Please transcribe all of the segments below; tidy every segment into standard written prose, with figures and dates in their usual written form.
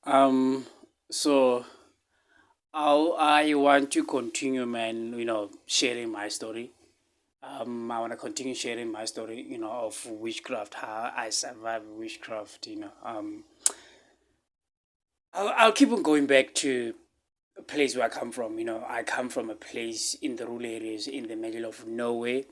Um, so I want to continue, man. Sharing my story. I want to continue sharing my story. Of witchcraft, how I survived witchcraft. I'll keep on going back to a place where I come from. I come from a place in the rural areas, in the middle of nowhere.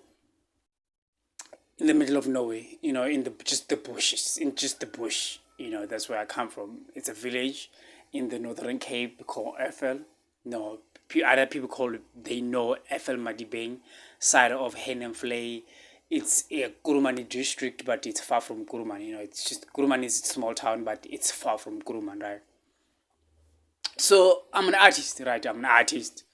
In the middle of nowhere, in the just the bushes, in just the bush. That's where I come from. It's a village in the Northern Cape called Ethel. No, other people call it, they know Ethel Madibeng, side of Henenflay. It's a Kurumani district, but it's far from Kuruman. It's just Kuruman is a small town, but it's far from Kuruman, right? So I'm an artist, right? I'm an artist.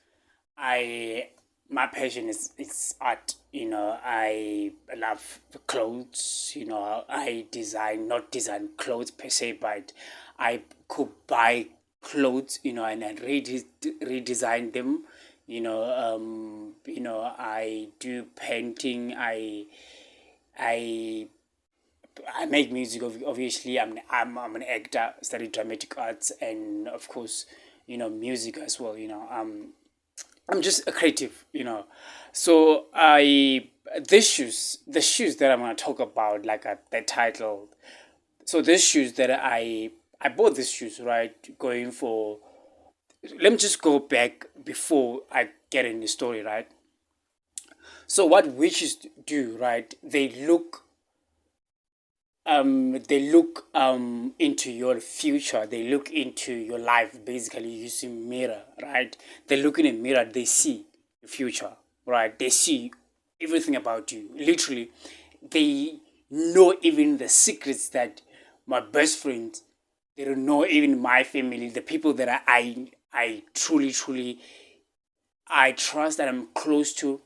I my passion is art. I love clothes. I design, not design clothes per se, but I could buy clothes. And then redesign them. I do painting. I I make music. Obviously, I'm an actor. Studied dramatic arts, and of course, music as well. I'm just a creative, So the shoes that I'm gonna talk about, like the title. So these shoes that I bought these shoes, right? Going for. Let me just go back before I get in the story, right? So what witches do, right? They look into your future. They look into your life, basically using mirror, right? They look in a mirror, they see the future, right? They see everything about you, literally. They know even the secrets that my best friends, they don't know, even my family, the people that I truly I trust, that I'm close to,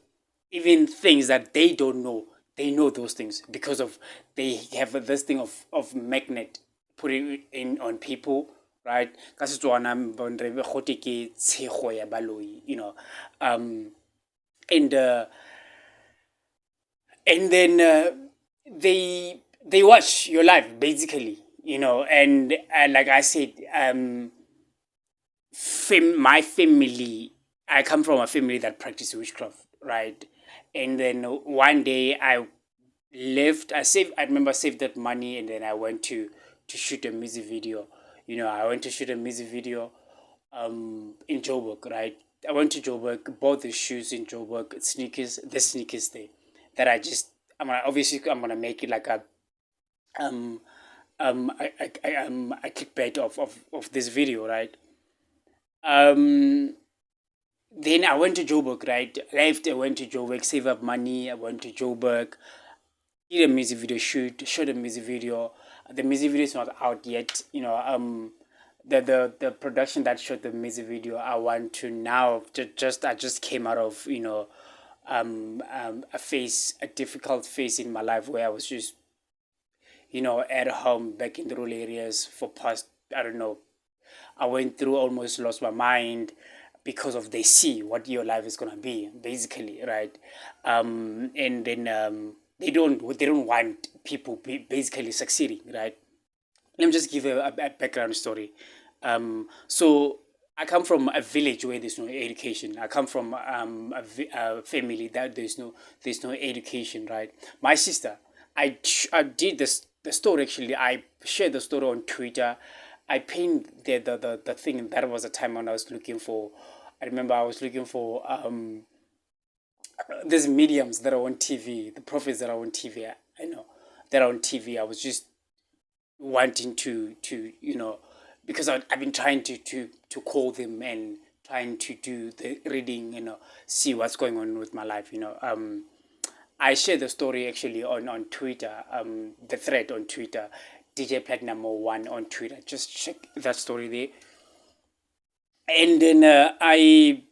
even things that they don't know, they know those things because of, they have this thing of magnet, putting it in on people, right? Ka Setswana re be gote ke tshego ya baloi, um and then they watch your life, basically, and like I said, my family, I come from a family that practices witchcraft, right? And then one day I remember saved that money, and then I went to shoot a music video. I went to shoot a music video in Joburg, right? I went to Joburg, bought the shoes in Joburg, the sneakers there, that I'm gonna make it like um a clickbait of this video, right? Um then I went to Joburg, right? Left, I went to Joburg, save up money, I went to Joburg, did a music video shoot, shot a music video. The music video is not out yet. The production that shot the music video, I want to now, I just came out of, a difficult phase in my life, where I was just, at home back in the rural areas for past, I don't know, I went through, almost lost my mind, because of, they see what your life is gonna be, basically, right? And then they don't want people basically succeeding, right? Let me just give a background story. So I come from a village where there's no education. I come from a family that there's no education, right? My sister, I did the story, actually. I shared the story on Twitter. I paint the thing. That was a time when I was looking for. I remember I was looking for these mediums that are on TV, the prophets that are on TV. I know that are on TV. I was just wanting to because I've been trying to call them, and trying to do the reading, see what's going on with my life. I shared the story, actually, on Twitter, the thread on Twitter, DJ Platinum 1 on Twitter. Just check that story there. And then I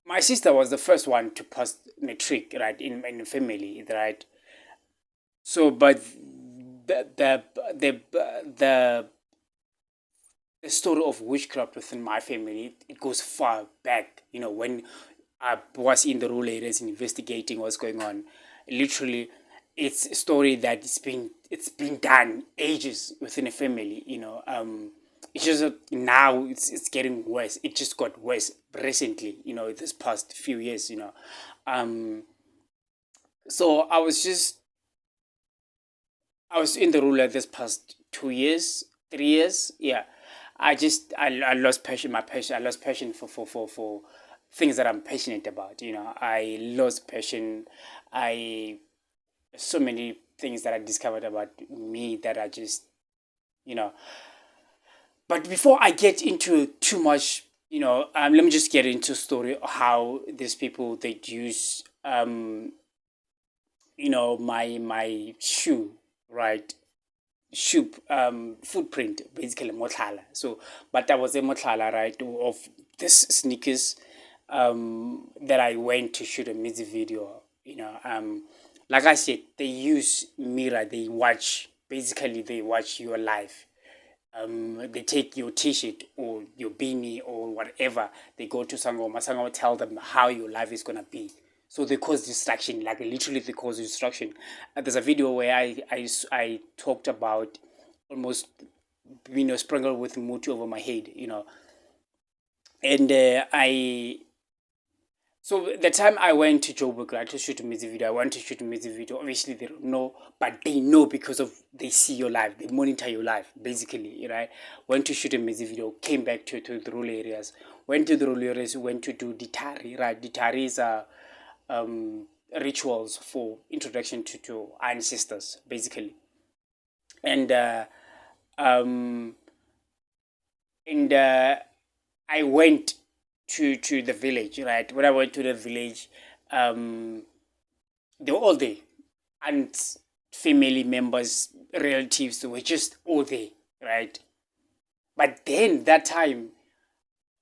my sister was the first one to pass matric, right, in the family, right? So, but the the the story of witchcraft within my family, it goes far back. When I was in the rural areas investigating what's going on, literally, it's a story that it's been done ages within a family. It's just that now it's getting worse. It just got worse recently, this past few years. Um, so I was in the ruler this past 2 years, 3 years. Yeah, I lost passion, my passion. I lost passion for things that I'm passionate about. I lost passion. I So many things that I discovered about me that I just you know. But before I get into too much, let me just get into story of how these people they use my shoe, right? Shoe footprint, basically Motlala. So but that was a Motlala, right, of this sneakers that I went to shoot a music video. Like I said, they use mirror, they watch your life. They take your t-shirt or your beanie or whatever, they go to Sangoma tell them how your life is gonna be. So they cause distraction, like literally they cause distraction. There's a video where I talked about almost sprinkled with muti over my head. And so the time I went to Joburg, right, to shoot a music video, I went to shoot a music video. Obviously, they don't know, but they know because of they see your life, they monitor your life, basically, right? Went to shoot a music video, came back to the rural areas. Went to the rural areas, went to do ditari, right? Ditaris are rituals for introduction to ancestors, basically. And um, and I went to the village, right? When I went to the village, um, they were all there, and family members, relatives were just all there, right? But then that time,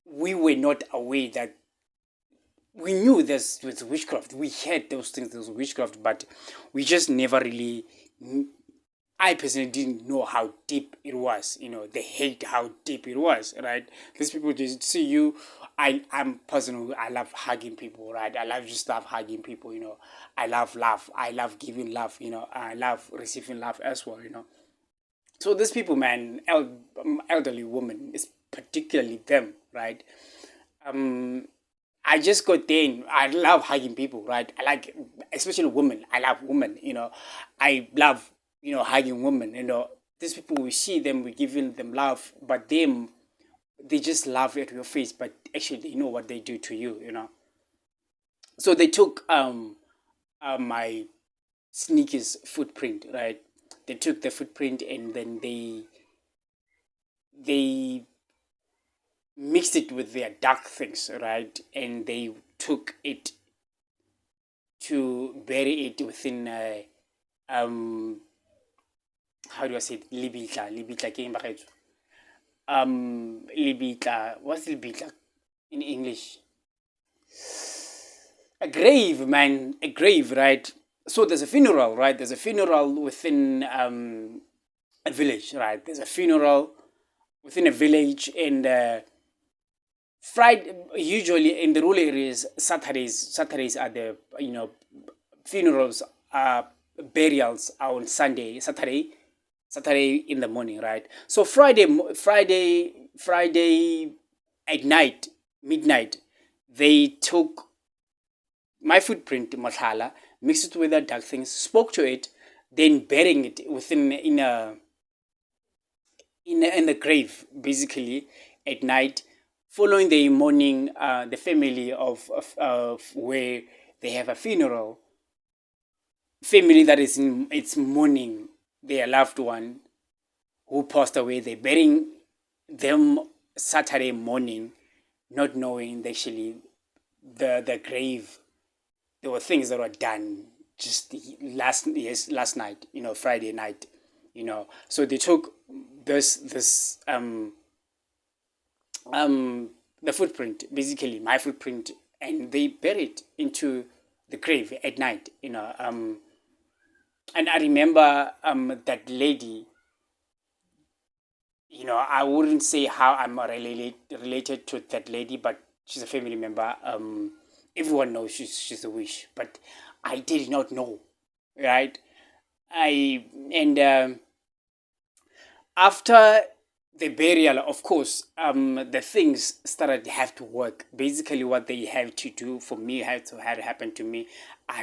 we were not aware that we knew this was witchcraft. We heard those things, there was witchcraft, but we just never really. I personally didn't know how deep it was. They hate how deep it was, right? These people just see you. I'm personally, I love hugging people, right? Just love hugging people. I love love. I love giving love. I love receiving love as well. So these people, man, elderly women, is particularly them, right? Um, I just got there. I love hugging people, right? I like, especially women. I love women. I love, hugging women. These people, we see them, we giving them love, but them, they just laugh at your face, but actually they know what they do to you. So they took my sneakers footprint, right? They took the footprint and then they mixed it with their dark things, right? And they took it to bury it within um how do I say it? Libitla ke eng bagaetsho? Libitla, what's libitla in English? A grave, man, a grave, right? So there's a funeral, right? There's a funeral within a village, right? There's a funeral within a village, and Friday, usually in the rural areas, Saturdays are the funerals, burials are on Saturday in the morning, right? So Friday at night, midnight, they took my footprint, Motlala, mixed it with the dark things, spoke to it, then burying it within in the grave, basically at night. Following the morning, the family of where they have a funeral, family that is in its mourning their loved one who passed away, they burying them Saturday morning, not knowing actually the grave. There were things that were done just last night, Friday night, So they took this the footprint, basically my footprint, and they buried into the grave at night, and I remember that lady. I wouldn't say how I'm related to that lady, but she's a family member. Everyone knows she's a witch, but I did not know, right? I and After the burial, of course, the things started have to work. Basically, what they have to do for me had to happen to me.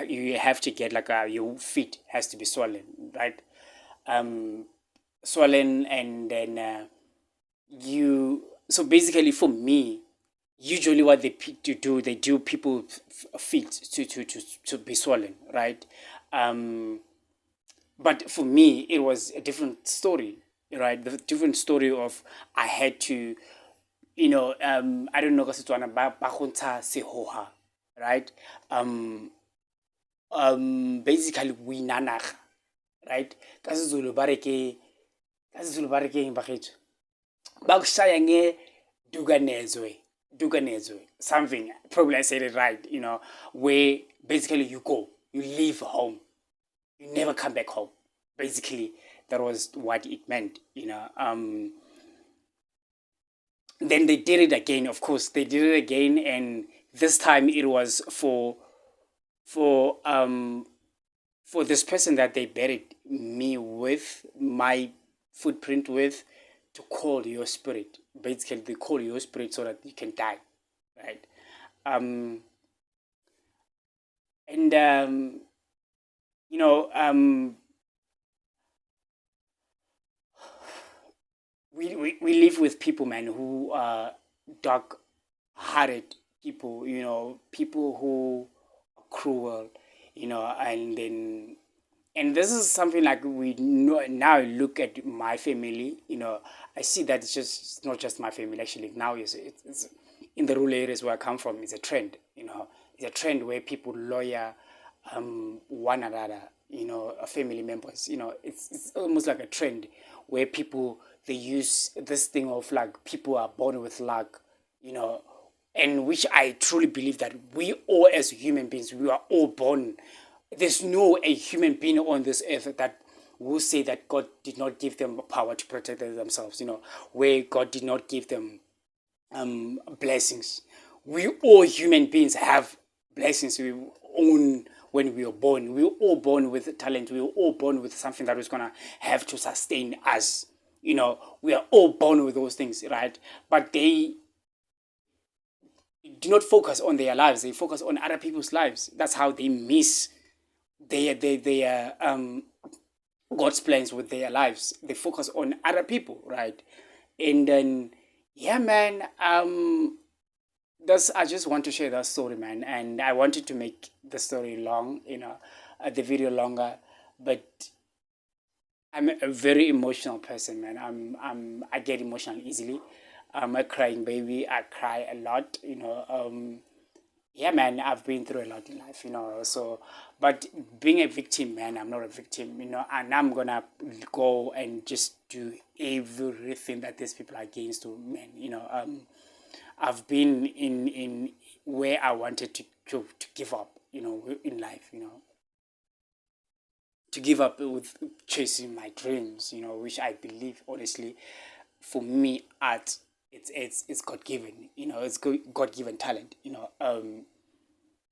You have to get like your feet has to be swollen, right? Um, Swollen, and then you. So basically, for me, usually what to do, they do people feet to be swollen, right? Um, but for me, it was a different story, right? The different story of I had to, I don't know ka Setswana ba go ntsha sehoha, right? Um, Basically we nanaga, right? Ka Sezulu ba re ke ka Sezulu ba re ke eng bagetso? Ba go shaya duganezwe, duganezwe, something. Probably I said it right, where basically you go, you leave home, you never come back home. Basically, that was what it meant, Then they did it again. Of course, they did it again, and this time it was for um for this person that they buried me with, my footprint with, to call your spirit. Basically, they call your spirit so that you can die, right? Um, and you know, we live with people, man, who are dark-hearted people. People who are cruel. And then and this is something like we know now. Look at my family. I see that it's not just my family. Actually, now it's in the rural areas where I come from. It's a trend. It's a trend where people lawyer one another. Family members. It's almost like a trend where people they use this thing of like people are born with luck. You know, and which I truly believe that we all as human beings, we are all born. There's no a human being on this earth that will say that God did not give them power to protect themselves, where God did not give them blessings. We all human beings have blessings we own when we were born. We were all born with talent. We were all born with something that was gonna have to sustain us. We are all born with those things, right? But they do not focus on their lives. They focus on other people's lives. That's how they miss their God's plans with their lives. They focus on other people, right? And then, yeah, man. That's I just want to share that story, man. And I wanted to make the story long, the video longer, but I'm a very emotional person, man. I get emotional easily. I'm a crying baby. I cry a lot, yeah, man, I've been through a lot in life, so, but being a victim, man, I'm not a victim, and I'm gonna go and just do everything that these people are against to, man. I've been in where I wanted to give up, in life, to give up with chasing my dreams, which I believe, honestly, for me, art, it's God given, it's God given talent,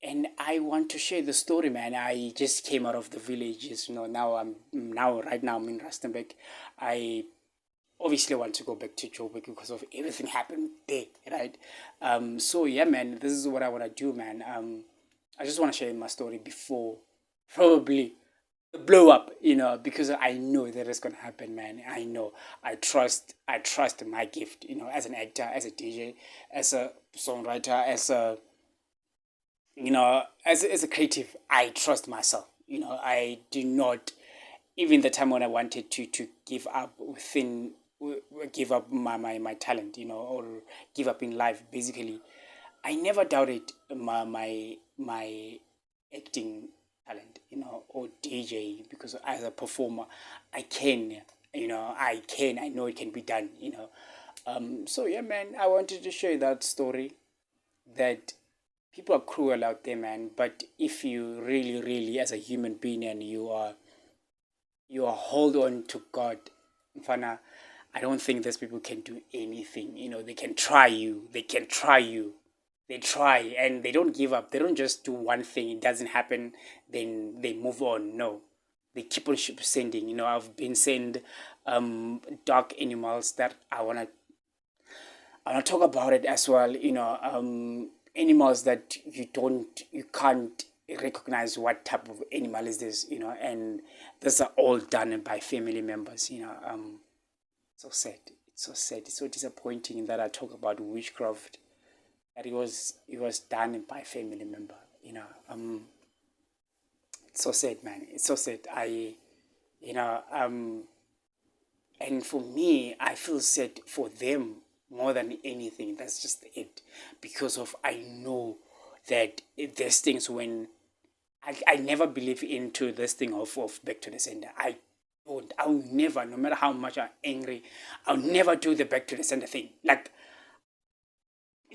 and I want to share the story, man. I just came out of the villages, right now I'm in Rustenburg. I obviously want to go back to Joburg because of everything happened there, right? So yeah, man, this is what I want to do, man. I just want to share my story before probably the blow up, because I know that it's gonna happen, man. I know. I trust my gift, as an actor, as a DJ, as a songwriter, as a creative. I trust myself. I do not, even the time when I wanted to give up give up my talent, or give up in life. Basically, I never doubted my acting talent, or DJ, because as a performer, I can, I know it can be done, So yeah, man, I wanted to share that story, that people are cruel out there, man. But if you really, really, as a human being, and you are hold on to God, Mfana, I don't think those people can do anything. They can try you. They can try you. They try and they don't give up. They don't just do one thing. It doesn't happen. Then they move on. No, they keep on sending. I've been sent dark animals that I wanna talk about it as well. Animals that you can't recognize what type of animal is this. And these are all done by family members. So sad. It's so sad. It's so disappointing that I talk about witchcraft. That it was done by family member. It's so sad, man. It's so sad. You know, and for me, I feel sad for them more than anything. That's just it, because of I know that there's things when I never believe into this thing of back to the sender. I'll never, no matter how much I'm angry, I'll never do the back to the sender thing. Like,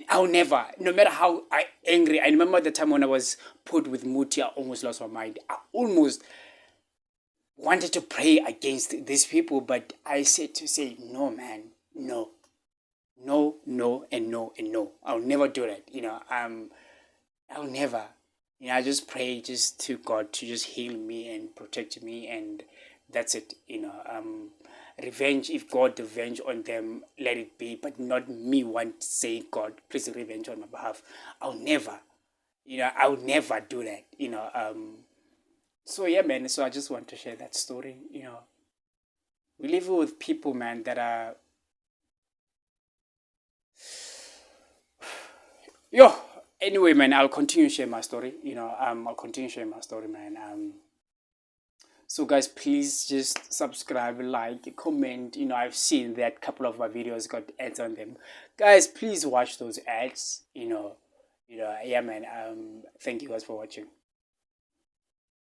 I'll never, no matter how angry. I remember the time when I was put with Muti, I almost lost my mind. I almost wanted to pray against these people, but I said to say, no, man, no, no, no, and no, and no. I'll never do that. I'll never. I just pray just to God to just heal me and protect me, and that's it. Revenge, if God revenge on them, let it be, but not me want to say, God, please revenge on my behalf. I'll never, I'll never do that. So yeah, man. So I just want to share that story. We live with people, man, that are yo. Anyway, man, I'll continue sharing my story. I'll continue sharing my story, man. So guys, please just subscribe, like, comment. I've seen that couple of my videos got ads on them. Guys, please watch those ads. Yeah, man. Thank you guys for watching.